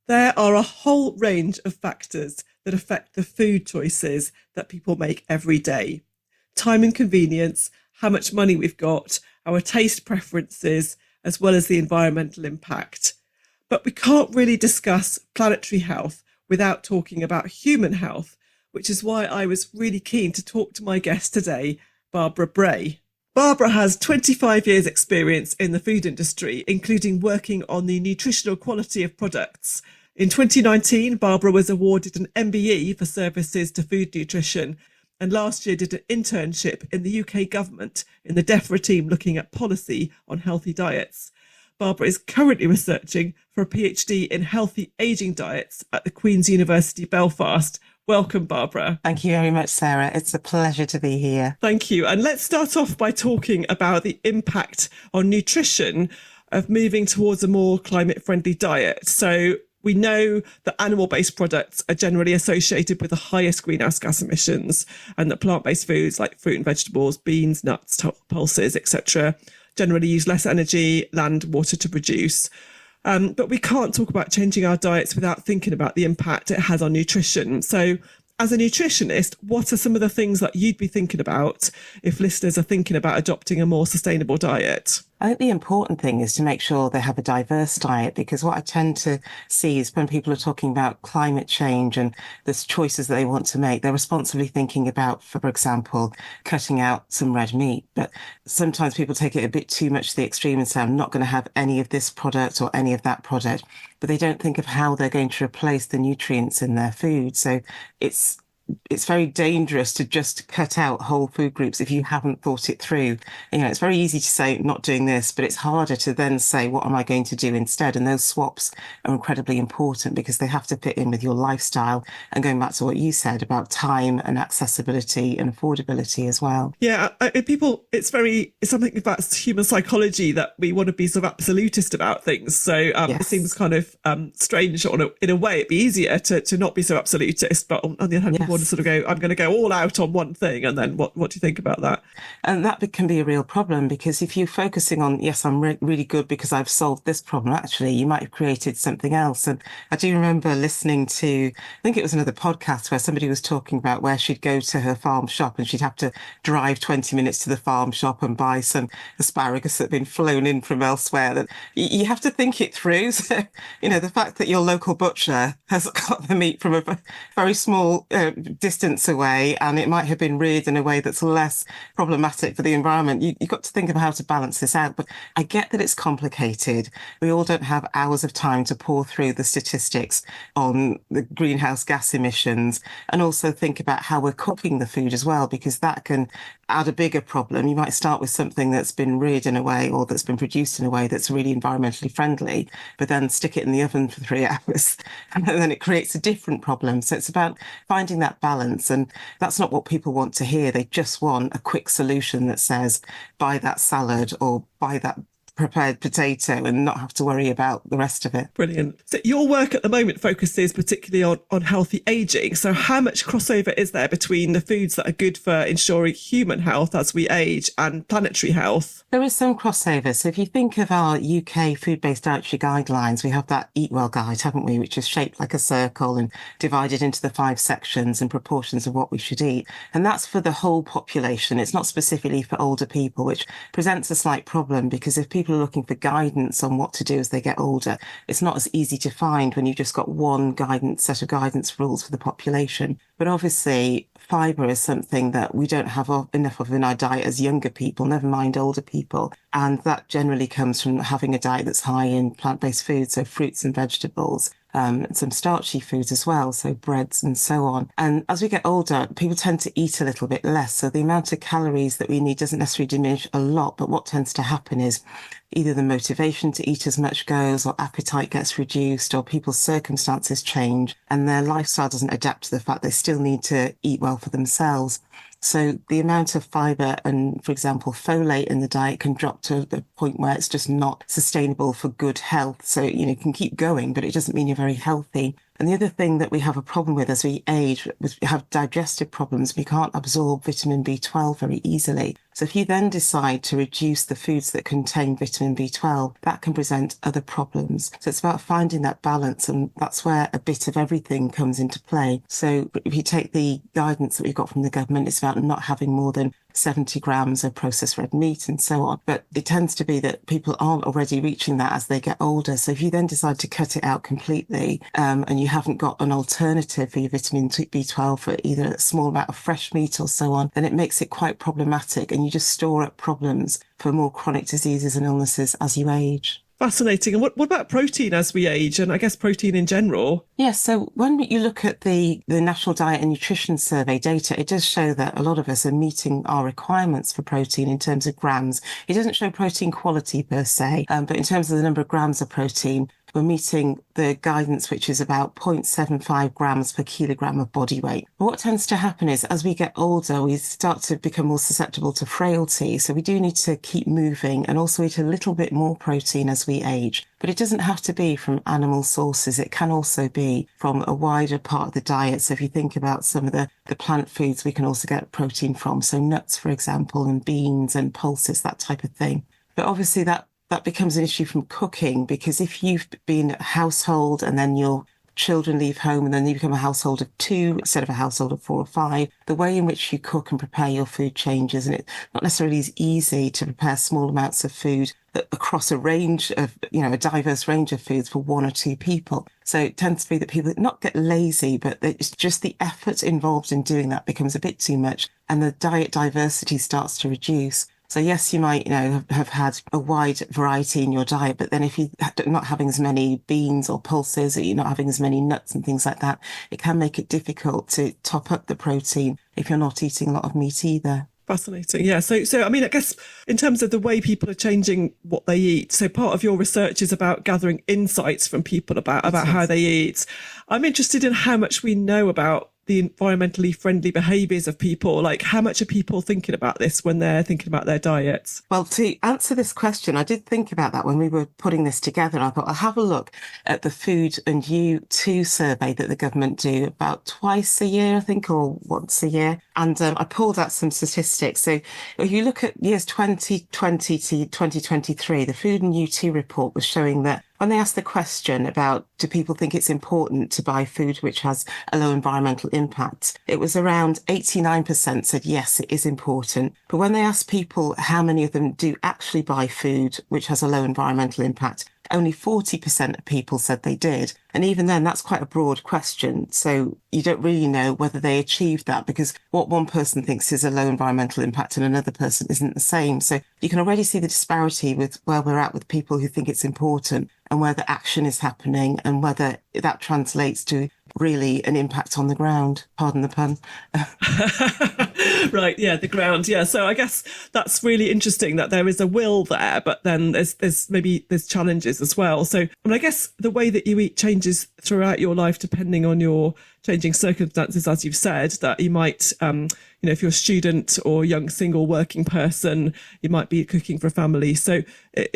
There are a whole range of factors that affect the food choices that people make every day. Time and convenience, how much money we've got, our taste preferences, as well as the environmental impact. But we can't really discuss planetary health without talking about human health, which is why I was really keen to talk to my guest today, Barbara Bray. Barbara has 25 years experience in the food industry, including working on the nutritional quality of products. In 2019, Barbara was awarded an MBE for services to food nutrition, and last year did an internship in the UK government in the DEFRA team looking at policy on healthy diets. Barbara is currently researching for a PhD in healthy ageing diets at the Queen's University Belfast. Welcome, Barbara. Thank you very much, Sarah. It's a pleasure to be here. Thank you. And let's start off by talking about the impact on nutrition of moving towards a more climate-friendly diet. So we know that animal-based products are generally associated with the highest greenhouse gas emissions, and that plant-based foods like fruit and vegetables, beans, nuts, pulses, etc., generally use less energy, land, water to produce. But we can't talk about changing our diets without thinking about the impact it has on nutrition. So as a nutritionist, what are some of the things that you'd be thinking about if listeners are thinking about adopting a more sustainable diet? I think the important thing is to make sure they have a diverse diet, because what I tend to see is when people are talking about climate change and the choices that they want to make, they're responsibly thinking about, for example, cutting out some red meat. But sometimes people take it a bit too much to the extreme and say, I'm not going to have any of this product or any of that product, but they don't think of how they're going to replace the nutrients in their food. So it's very dangerous to just cut out whole food groups if you haven't thought it through. It's very easy to say not doing this, but it's harder to then say, what am I going to do instead? And those swaps are incredibly important because they have to fit in with your lifestyle. And going back to what you said about time and accessibility and affordability as well. Yeah, it's something about human psychology that we want to be sort of absolutist about things. So Yes. It seems kind of strange in a way. It'd be easier to not be so absolutist, but on the other hand, people want to sort of go, I'm going to go all out on one thing. And then what do you think about that? And that can be a real problem, because if you're focusing on, yes, I'm really good because I've solved this problem, actually, you might have created something else. And I do remember listening to, I think it was another podcast where somebody was talking about where she'd go to her farm shop and she'd have to drive 20 minutes to the farm shop and buy some asparagus that had been flown in from elsewhere. That you have to think it through. So, the fact that your local butcher has got the meat from a very small distance away, and it might have been reared in a way that's less problematic for the environment. You've got to think of how to balance this out. But I get that it's complicated. We all don't have hours of time to pour through the statistics on the greenhouse gas emissions, and also think about how we're cooking the food as well, because that can add a bigger problem. You might start with something that's been reared in a way or that's been produced in a way that's really environmentally friendly, but then stick it in the oven for 3 hours and then it creates a different problem. So it's about finding that balance, and that's not what people want to hear. They just want a quick solution that says buy that salad or buy that prepared potato and not have to worry about the rest of it. Brilliant. So your work at the moment focuses particularly on healthy aging. So how much crossover is there between the foods that are good for ensuring human health as we age and planetary health? There is some crossover. So if you think of our UK food-based dietary guidelines, we have that Eat Well guide, haven't we, which is shaped like a circle and divided into the 5 sections and proportions of what we should eat. And that's for the whole population. It's not specifically for older people, which presents a slight problem, because if people are looking for guidance on what to do as they get older, it's not as easy to find when you've just got one set of guidance rules for the population. But obviously, fibre is something that we don't have enough of in our diet as younger people, never mind older people. And that generally comes from having a diet that's high in plant-based foods, so fruits and vegetables. And some starchy foods as well, so breads and so on. And as we get older, people tend to eat a little bit less. So the amount of calories that we need doesn't necessarily diminish a lot. But what tends to happen is either the motivation to eat as much goes, or appetite gets reduced, or people's circumstances change and their lifestyle doesn't adapt to the fact they still need to eat well for themselves. So the amount of fibre and, for example, folate in the diet can drop to the point where it's just not sustainable for good health. So, you can keep going, but it doesn't mean you're very healthy. And the other thing that we have a problem with as we age, we have digestive problems. We can't absorb vitamin B12 very easily. So if you then decide to reduce the foods that contain vitamin B12, that can present other problems. So it's about finding that balance, and that's where a bit of everything comes into play. So if you take the guidance that we've got from the government, it's about not having more than 70 grams of processed red meat and so on. But it tends to be that people aren't already reaching that as they get older. So if you then decide to cut it out completely, and you haven't got an alternative for your vitamin B12 for either a small amount of fresh meat or so on, then it makes it quite problematic, and you just store up problems for more chronic diseases and illnesses as you age. Fascinating. And what about protein as we age, and I guess protein in general? Yes, so when you look at the National Diet and Nutrition Survey data, it does show that a lot of us are meeting our requirements for protein in terms of grams. It doesn't show protein quality per se, but in terms of the number of grams of protein, we're meeting the guidance, which is about 0.75 grams per kilogram of body weight. But what tends to happen is as we get older, we start to become more susceptible to frailty. So we do need to keep moving and also eat a little bit more protein as we age. But it doesn't have to be from animal sources. It can also be from a wider part of the diet. So if you think about some of the plant foods, we can also get protein from. So nuts, for example, and beans and pulses, that type of thing. But obviously that becomes an issue from cooking, because if you've been a household and then your children leave home and then you become a household of 2 instead of a household of 4 or 5, the way in which you cook and prepare your food changes, and it's not necessarily as easy to prepare small amounts of food across a range of, a diverse range of foods for 1 or 2 people. So it tends to be that people not get lazy, but it's just the effort involved in doing that becomes a bit too much, and the diet diversity starts to reduce. So yes, you might, have had a wide variety in your diet, but then if you're not having as many beans or pulses, or you're not having as many nuts and things like that, it can make it difficult to top up the protein if you're not eating a lot of meat either. Fascinating. Yeah. So I mean, I guess in terms of the way people are changing what they eat, so part of your research is about gathering insights from people about how they eat. I'm interested in how much we know about the environmentally friendly behaviours of people. Like, how much are people thinking about this when they're thinking about their diets? Well, to answer this question, I did think about that when we were putting this together. I thought I'll have a look at the Food and You Too survey that the government do about twice a year, I think, or once a year. And I pulled out some statistics. So if you look at years 2020 to 2023, the Food and You Too report was showing that when they asked the question about do people think it's important to buy food which has a low environmental impact, it was around 89% said yes, it is important. But when they asked people how many of them do actually buy food which has a low environmental impact, only 40% of people said they did. And even then, that's quite a broad question. So you don't really know whether they achieved that, because what one person thinks is a low environmental impact and another person isn't the same. So you can already see the disparity with where we're at with people who think it's important and where the action is happening and whether that translates to really an impact on the ground. Pardon the pun. Right. Yeah. The ground. Yeah. So I guess that's really interesting that there is a will there, but then there's challenges as well. So, I guess the way that you eat changes throughout your life, depending on your changing circumstances, as you've said, that you might, if you're a student or young single working person, you might be cooking for a family. So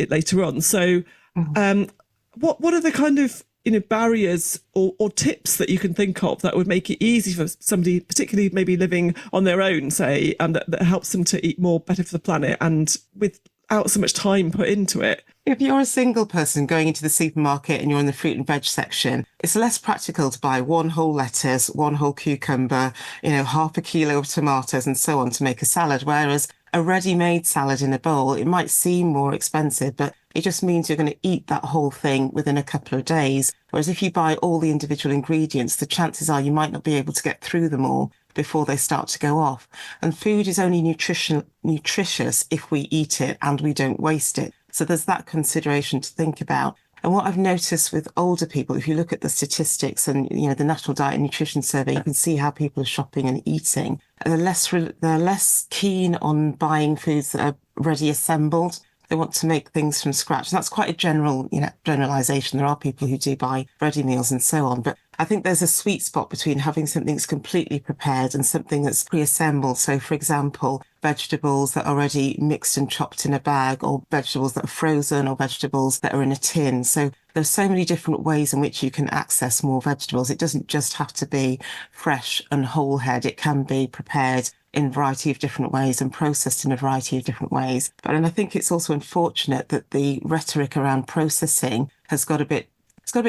later on. So, what are the kind of barriers or tips that you can think of that would make it easy for somebody, particularly maybe living on their own, say, that helps them to eat better for the planet and without so much time put into it? If you're a single person going into the supermarket and you're in the fruit and veg section, it's less practical to buy 1 whole lettuce, 1 whole cucumber, half a kilo of tomatoes and so on to make a salad. Whereas a ready-made salad in a bowl, it might seem more expensive, but it just means you're going to eat that whole thing within a couple of days. Whereas if you buy all the individual ingredients, the chances are you might not be able to get through them all before they start to go off. And food is only nutritious if we eat it and we don't waste it. So there's that consideration to think about. And what I've noticed with older people, if you look at the statistics and, the National Diet and Nutrition Survey, you can see how people are shopping and eating. They're less keen on buying foods that are ready assembled. they want to make things from scratch. And that's quite a generalization. There are people who do buy ready meals and so on, but I think there's a sweet spot between having something that's completely prepared and something that's pre-assembled. So, for example, vegetables that are already mixed and chopped in a bag, or vegetables that are frozen, or vegetables that are in a tin. So there's so many different ways in which you can access more vegetables. It doesn't just have to be fresh and whole head. It can be prepared in a variety of different ways and processed in a variety of different ways. And I think it's also unfortunate that the rhetoric around processing has got a bit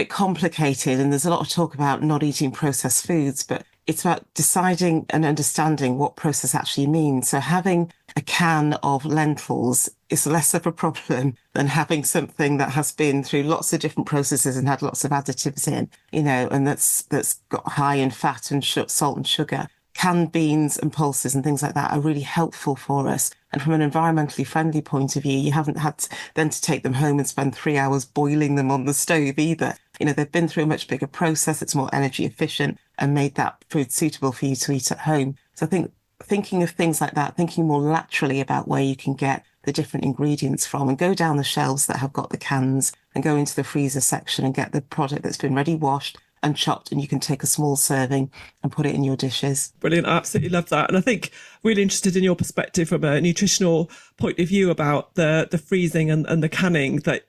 complicated, and there's a lot of talk about not eating processed foods, but it's about deciding and understanding what process actually means. So having a can of lentils is less of a problem than having something that has been through lots of different processes and had lots of additives in, and that's got high in fat and salt and sugar. Canned beans and pulses and things like that are really helpful for us. And from an environmentally friendly point of view, you haven't had to take them home and spend 3 hours boiling them on the stove either. They've been through a much bigger process. It's more energy efficient and made that food suitable for you to eat at home. So I think thinking of things like that, thinking more laterally about where you can get the different ingredients from, and go down the shelves that have got the cans and go into the freezer section and get the product that's been ready washed and chopped, and you can take a small serving and put it in your dishes. Brilliant. I absolutely love that. And I think really interested in your perspective from a nutritional point of view about the freezing and the canning, that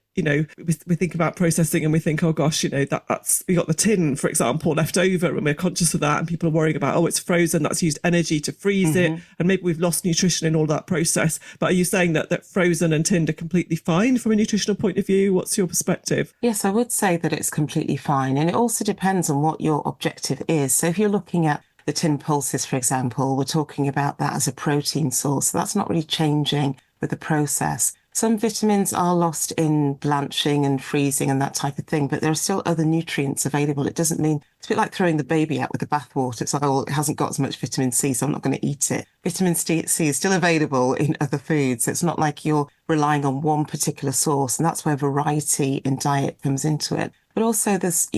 we think about processing and we think, oh gosh, that's, we got the tin, for example, left over, and we're conscious of that, and people are worrying about, oh, it's frozen, that's used energy to freeze it, and maybe we've lost nutrition in all that process. But are you saying that frozen and tinned are completely fine from a nutritional point of view? What's your perspective? Yes, I would say that it's completely fine, and it also depends on what your objective is. So if you're looking at the tin pulses, for example, we're talking about that as a protein source. So that's not really changing with the process. Some vitamins are lost in blanching and freezing and that type of thing, but there are still other nutrients available. It doesn't mean, it's a bit like throwing the baby out with the bathwater. It's like, oh, it hasn't got as much vitamin C, so I'm not going to eat it. Vitamin C is still available in other foods. It's not like you're relying on one particular source, and that's where variety in diet comes into it. But also there's,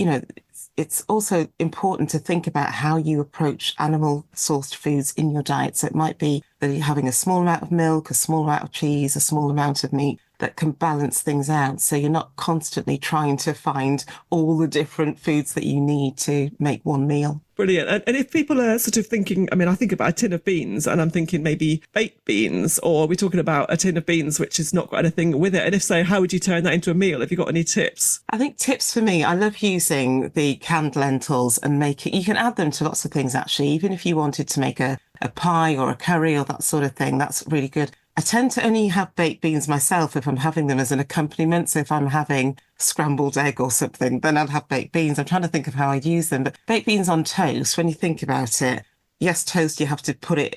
it's also important to think about how you approach animal-sourced foods in your diet. So it might be that you're having a small amount of milk, a small amount of cheese, a small amount of meat that can balance things out. So you're not constantly trying to find all the different foods that you need to make one meal. Brilliant. And if people are sort of thinking, I think about a tin of beans and I'm thinking maybe baked beans, or we're talking about a tin of beans which has not got anything with it. And if so, how would you turn that into a meal? Have you got any tips? I think tips for me, I love using the canned lentils and you can add them to lots of things actually. Even if you wanted to make a pie or a curry or that sort of thing, that's really good. I tend to only have baked beans myself if I'm having them as an accompaniment. So if I'm having scrambled egg or something, then I'll have baked beans. I'm trying to think of how I'd use them. But baked beans on toast, when you think about it, yes, toast, you have to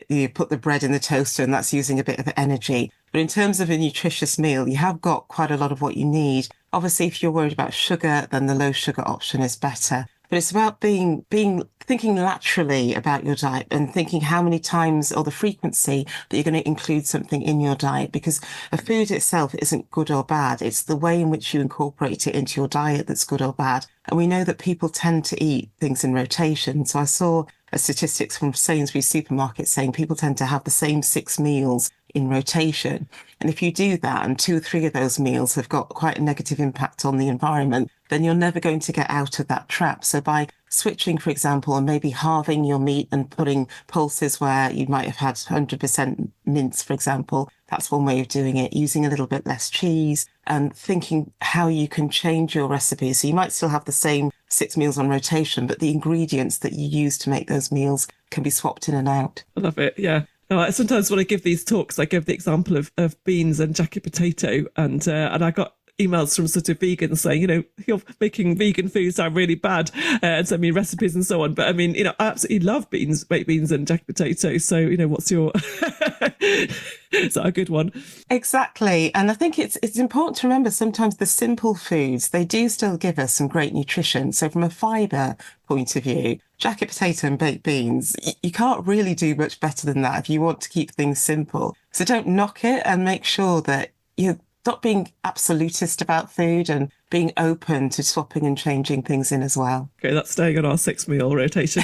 you put the bread in the toaster, and that's using a bit of energy. But in terms of a nutritious meal, you have got quite a lot of what you need. Obviously, if you're worried about sugar, then the low sugar option is better. But it's about thinking laterally about your diet and thinking how many times or the frequency that you're going to include something in your diet, because a food itself isn't good or bad. It's the way in which you incorporate it into your diet that's good or bad. And we know that people tend to eat things in rotation. So I saw statistics from Sainsbury's supermarket saying people tend to have the same 6 meals in rotation. And if you do that and 2 or 3 of those meals have got quite a negative impact on the environment, then you're never going to get out of that trap. So by switching, for example, and maybe halving your meat and putting pulses where you might have had 100% mince, for example, that's one way of doing it. Using a little bit less cheese and thinking how you can change your recipe. So you might still have the same 6 meals on rotation, but the ingredients that you use to make those meals can be swapped in and out. I love it. Yeah. No, sometimes when I give these talks, I give the example of beans and jacket potato, and I got emails from sort of vegans saying, you're making vegan food sound really bad, and send me recipes and so on. But I absolutely love baked beans and jacket potato. So, what's your, is that a good one? Exactly. And I think it's important to remember sometimes the simple foods, they do still give us some great nutrition. So from a fibre point of view, jacket potato and baked beans, you can't really do much better than that if you want to keep things simple. So don't knock it, and make sure that you're not being absolutist about food and being open to swapping and changing things in as well. Okay, that's staying on our 6 meal rotation.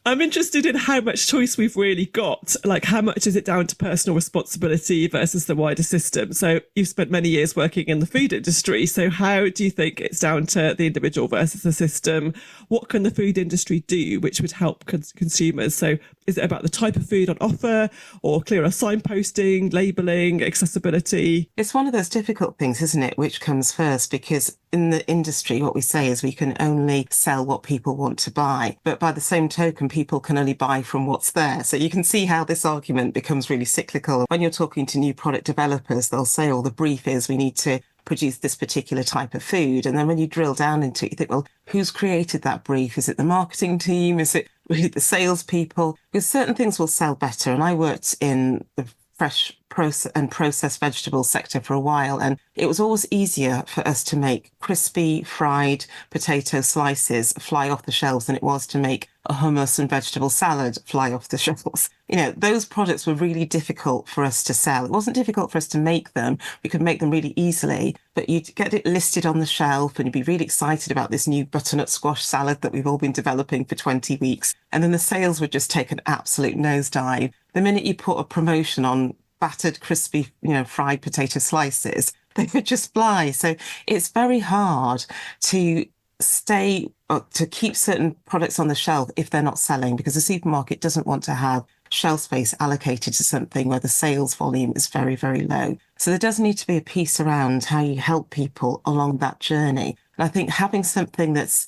I'm interested in how much choice we've really got. Like, how much is it down to personal responsibility versus the wider system? So you've spent many years working in the food industry. So how do you think it's down to the individual versus the system? What can the food industry do which would help consumers? So is it about the type of food on offer, or clearer signposting, labelling, accessibility? It's one of those difficult things, isn't it? Which comes first? Because in the industry, what we say is we can only sell what people want to buy. But by the same token, people can only buy from what's there. So you can see how this argument becomes really cyclical. When you're talking to new product developers, they'll say, oh, the brief is we need to produce this particular type of food. And then when you drill down into it, you think, well, who's created that brief? Is it the marketing team? Is it really the salespeople? Because certain things will sell better. And I worked in the fresh processed vegetable sector for a while, and it was always easier for us to make crispy fried potato slices fly off the shelves than it was to make a hummus and vegetable salad fly off the shelves. You know, those products were really difficult for us to sell. It wasn't difficult for us to make them. We could make them really easily, but you'd get it listed on the shelf and you'd be really excited about this new butternut squash salad that we've all been developing for 20 weeks. And then the sales would just take an absolute nosedive. The minute you put a promotion on battered, crispy, fried potato slices, they would just fly. So it's very hard to to keep certain products on the shelf if they're not selling, because the supermarket doesn't want to have shelf space allocated to something where the sales volume is very, very low. So there does need to be a piece around how you help people along that journey. And I think having something that's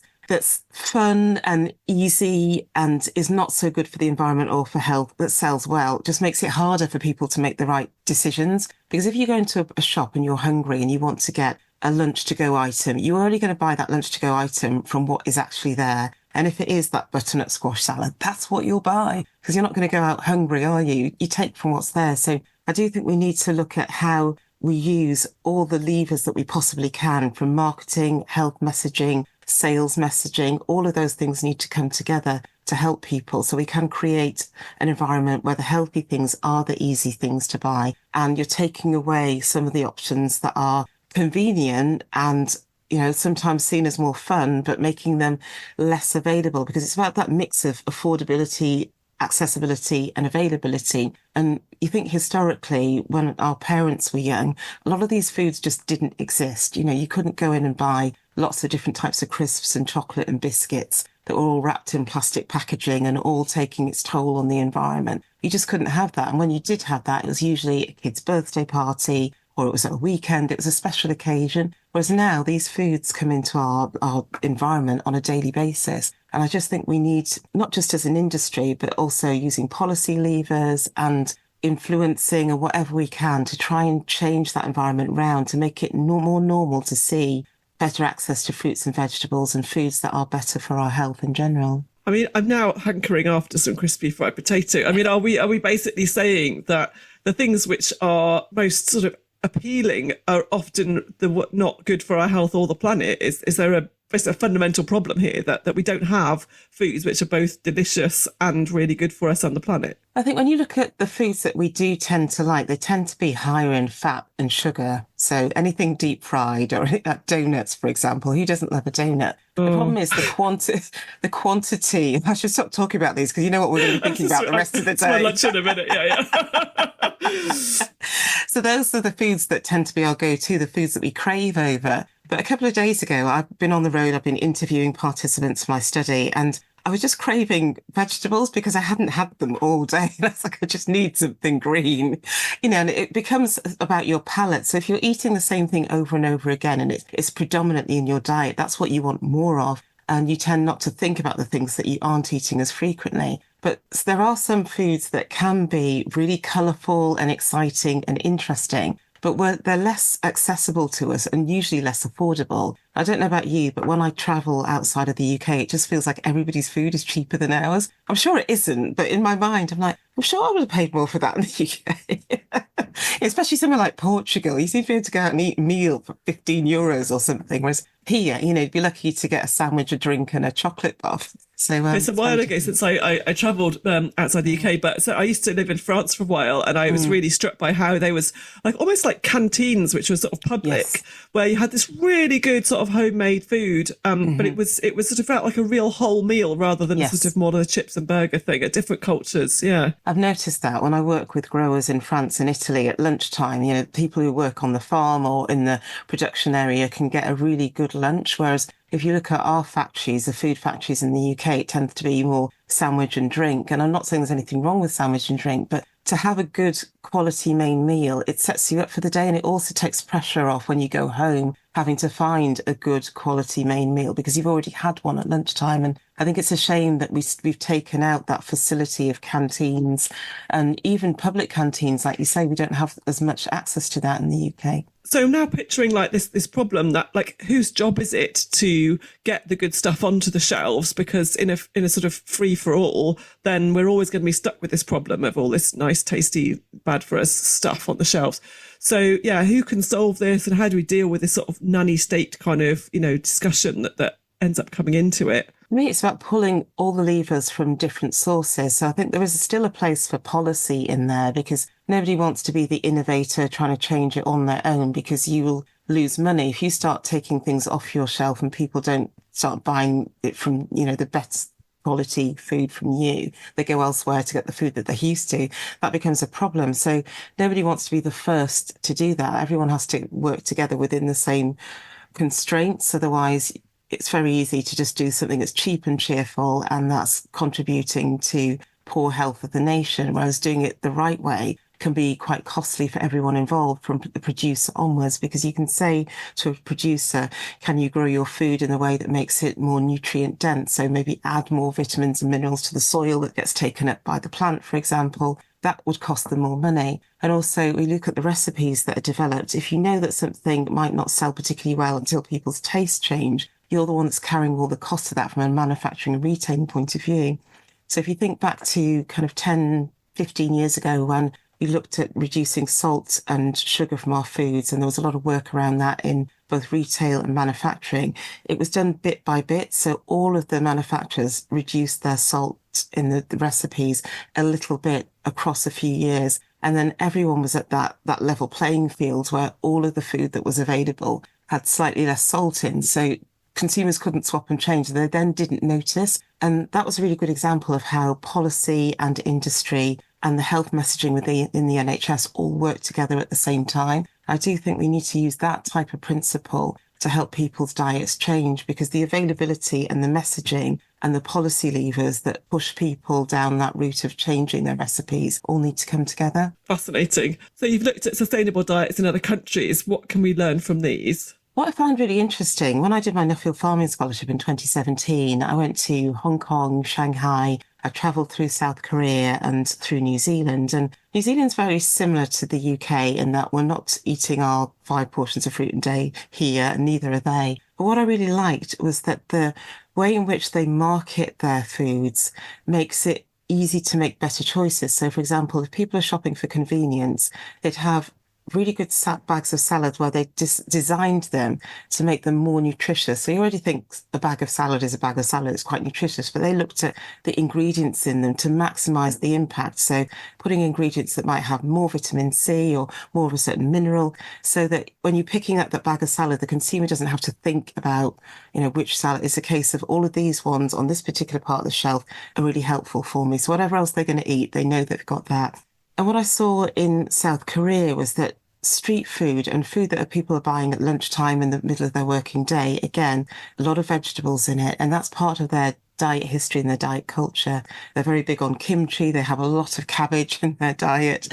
fun and easy and is not so good for the environment or for health that sells well just makes it harder for people to make the right decisions. Because if you go into a shop and you're hungry and you want to get a lunch to go item, you're only going to buy that lunch to go item from what is actually there. And if it is that butternut squash salad, that's what you'll buy, because you're not going to go out hungry, are you? You take from what's there. So I do think we need to look at how we use all the levers that we possibly can, from marketing, health messaging, sales messaging. All of those things need to come together to help people so we can create an environment where the healthy things are the easy things to buy, and you're taking away some of the options that are convenient and sometimes seen as more fun, but making them less available, because it's about that mix of affordability, accessibility and availability. And you think historically, when our parents were young, a lot of these foods just didn't exist. You couldn't go in and buy lots of different types of crisps and chocolate and biscuits that were all wrapped in plastic packaging and all taking its toll on the environment. You just couldn't have that. And when you did have that, it was usually a kid's birthday party, or it was at a weekend, it was a special occasion. Whereas now these foods come into our environment on a daily basis. And I just think we need, not just as an industry, but also using policy levers and influencing and whatever we can to try and change that environment round to make it more normal to see better access to fruits and vegetables and foods that are better for our health in general. I mean, I'm now hankering after some crispy fried potato. I mean, are we basically saying that the things which are most sort of appealing are often not good for our health or the planet? Is there a fundamental problem here that we don't have foods which are both delicious and really good for us and the planet? I think when you look at the foods that we do tend to like, they tend to be higher in fat and sugar. So anything deep fried, or donuts, for example. Who doesn't love a donut? The problem is the quantity. I should stop talking about these because you know what we're going to be thinking about the rest of the day. My lunch in a minute, yeah. So those are the foods that tend to be our go-to, the foods that we crave over. But a couple of days ago, I've been on the road, I've been interviewing participants for my study, and I was just craving vegetables because I hadn't had them all day. And I was like, I just need something green, and it becomes about your palate. So if you're eating the same thing over and over again, and it's predominantly in your diet, that's what you want more of. And you tend not to think about the things that you aren't eating as frequently. But there are some foods that can be really colourful and exciting and interesting, but they're less accessible to us and usually less affordable. I don't know about you, but when I travel outside of the UK, it just feels like everybody's food is cheaper than ours. I'm sure it isn't, but in my mind, I'm like, I'm sure I would have paid more for that in the UK. Especially somewhere like Portugal. You seem to be able to go out and eat a meal for €15 or something, whereas here, you'd be lucky to get a sandwich, a drink and a chocolate bar. So it's a while ago since I travelled outside the UK, but so I used to live in France for a while, and I was really struck by how there was almost like canteens, which were sort of public, where you had this really good sort of homemade food, but Hmm. it was sort of felt like a real whole meal rather than sort of Yes. more of a chips and burger thing at different cultures. Yeah. I've noticed that when I work with growers in France and Italy at lunchtime, people who work on the farm or in the production area can get a really good lunch. Whereas if you look at our factories, the food factories in the UK, it tends to be more sandwich and drink. And I'm not saying there's anything wrong with sandwich and drink, but to have a good quality main meal, it sets you up for the day, and it also takes pressure off when you go home having to find a good quality main meal because you've already had one at lunchtime. And I think it's a shame that we've taken out that facility of canteens, and even public canteens, like you say, we don't have as much access to that in the UK. So I'm now picturing like this problem that like whose job is it to get the good stuff onto the shelves, because in a sort of free for all, then we're always going to be stuck with this problem of all this nice tasty bad for us stuff on the shelves. So yeah, who can solve this, and how do we deal with this sort of nanny state kind of discussion that ends up coming into it? For me, it's about pulling all the levers from different sources. So I think there is still a place for policy in there because nobody wants to be the innovator trying to change it on their own, because you will lose money if you start taking things off your shelf and people don't start buying it from, the best quality food from you. They go elsewhere to get the food that they're used to. That becomes a problem. So nobody wants to be the first to do that. Everyone has to work together within the same constraints. Otherwise, it's very easy to just do something that's cheap and cheerful, and that's contributing to poor health of the nation, whereas doing it the right way can be quite costly for everyone involved from the producer onwards, because you can say to a producer, can you grow your food in a way that makes it more nutrient dense? So maybe add more vitamins and minerals to the soil that gets taken up by the plant, for example. That would cost them more money. And also, we look at the recipes that are developed. If you know that something might not sell particularly well until people's tastes change, you're the one that's carrying all the cost of that from a manufacturing and retailing point of view. So if you think back to kind of 10, 15 years ago when we looked at reducing salt and sugar from our foods, and there was a lot of work around that in both retail and manufacturing, it was done bit by bit. So all of the manufacturers reduced their salt in the recipes a little bit across a few years. And then everyone was at that level playing field where all of the food that was available had slightly less salt in. So consumers couldn't swap and change. They then didn't notice. And that was a really good example of how policy and industry and the health messaging in the NHS all work together at the same time. I do think we need to use that type of principle to help people's diets change, because the availability and the messaging and the policy levers that push people down that route of changing their recipes all need to come together. Fascinating. So you've looked at sustainable diets in other countries. What can we learn from these? What I found really interesting, when I did my Nuffield Farming Scholarship in 2017, I went to Hong Kong, Shanghai, I travelled through South Korea and through New Zealand. And New Zealand's very similar to the UK in that we're not eating our 5 portions of fruit a day here, and neither are they. But what I really liked was that the way in which they market their foods makes it easy to make better choices. So, for example, if people are shopping for convenience, they'd have really good bags of salad where they designed them to make them more nutritious. So you already think a bag of salad is a bag of salad. It's quite nutritious, but they looked at the ingredients in them to maximize the impact. So putting ingredients that might have more vitamin C or more of a certain mineral, so that when you're picking up that bag of salad, the consumer doesn't have to think about, which salad. It's a case of all of these ones on this particular part of the shelf are really helpful for me. So whatever else they're going to eat, they know they've got that. And what I saw in South Korea was that street food and food that people are buying at lunchtime in the middle of their working day, again, a lot of vegetables in it. And that's part of their diet history and their diet culture. They're very big on kimchi. They have a lot of cabbage in their diet.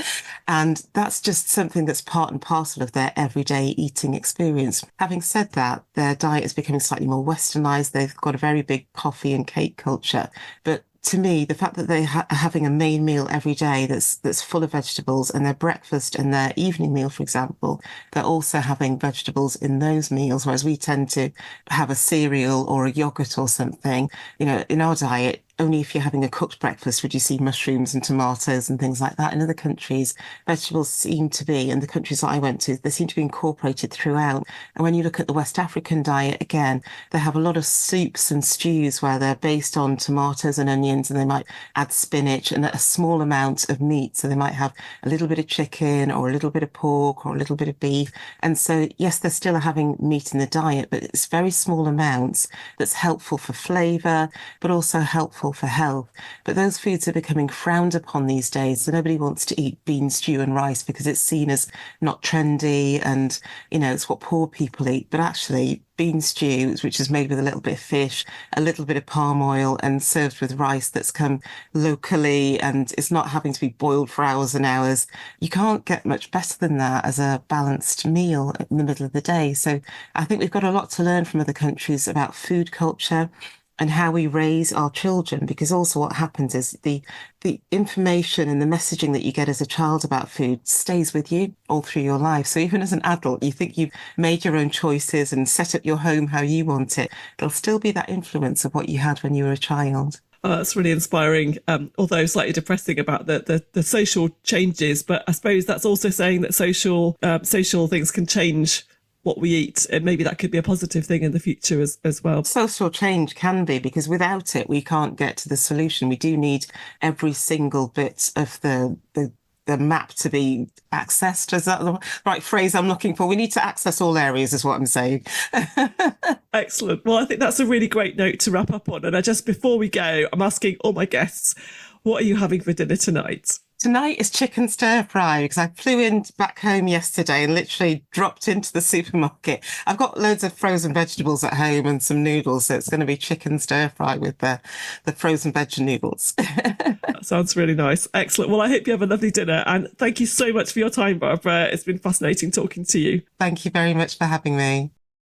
And that's just something that's part and parcel of their everyday eating experience. Having said that, their diet is becoming slightly more westernized. They've got a very big coffee and cake culture. But to me, the fact that they are having a main meal every day that's full of vegetables, and their breakfast and their evening meal, for example, they're also having vegetables in those meals, whereas we tend to have a cereal or a yogurt or something. In our diet, only if you're having a cooked breakfast would you see mushrooms and tomatoes and things like that. In other countries, vegetables seem to be, in the countries that I went to, they seem to be incorporated throughout. And when you look at the West African diet, again, they have a lot of soups and stews where they're based on tomatoes and onions, and they might add spinach and a small amount of meat. So they might have a little bit of chicken or a little bit of pork or a little bit of beef. And so, yes, they're still having meat in the diet, but it's very small amounts that's helpful for flavour, but also helpful for health. But those foods are becoming frowned upon these days. So nobody wants to eat bean stew and rice because it's seen as not trendy and, it's what poor people eat. But actually, bean stew, which is made with a little bit of fish, a little bit of palm oil, and served with rice that's come locally and it's not having to be boiled for hours and hours. You can't get much better than that as a balanced meal in the middle of the day. So I think we've got a lot to learn from other countries about food culture and how we raise our children, because also what happens is the information and the messaging that you get as a child about food stays with you all through your life. So even as an adult, you think you've made your own choices and set up your home how you want it. There'll still be that influence of what you had when you were a child. That's really inspiring, although slightly depressing about the social changes. But I suppose that's also saying that social things can change what we eat, and maybe that could be a positive thing in the future as well. Social change can be, because without it, we can't get to the solution. We do need every single bit of the map to be accessed. Is that the right phrase I'm looking for? We need to access all areas, is what I'm saying. Excellent. Well, I think that's a really great note to wrap up on. And before we go, I'm asking all my guests, what are you having for dinner tonight? Tonight is chicken stir fry, because I flew in back home yesterday and literally dropped into the supermarket. I've got loads of frozen vegetables at home and some noodles, so it's going to be chicken stir fry with the frozen veg noodles. That sounds really nice. Excellent. Well, I hope you have a lovely dinner, and thank you so much for your time, Barbara. It's been fascinating talking to you. Thank you very much for having me.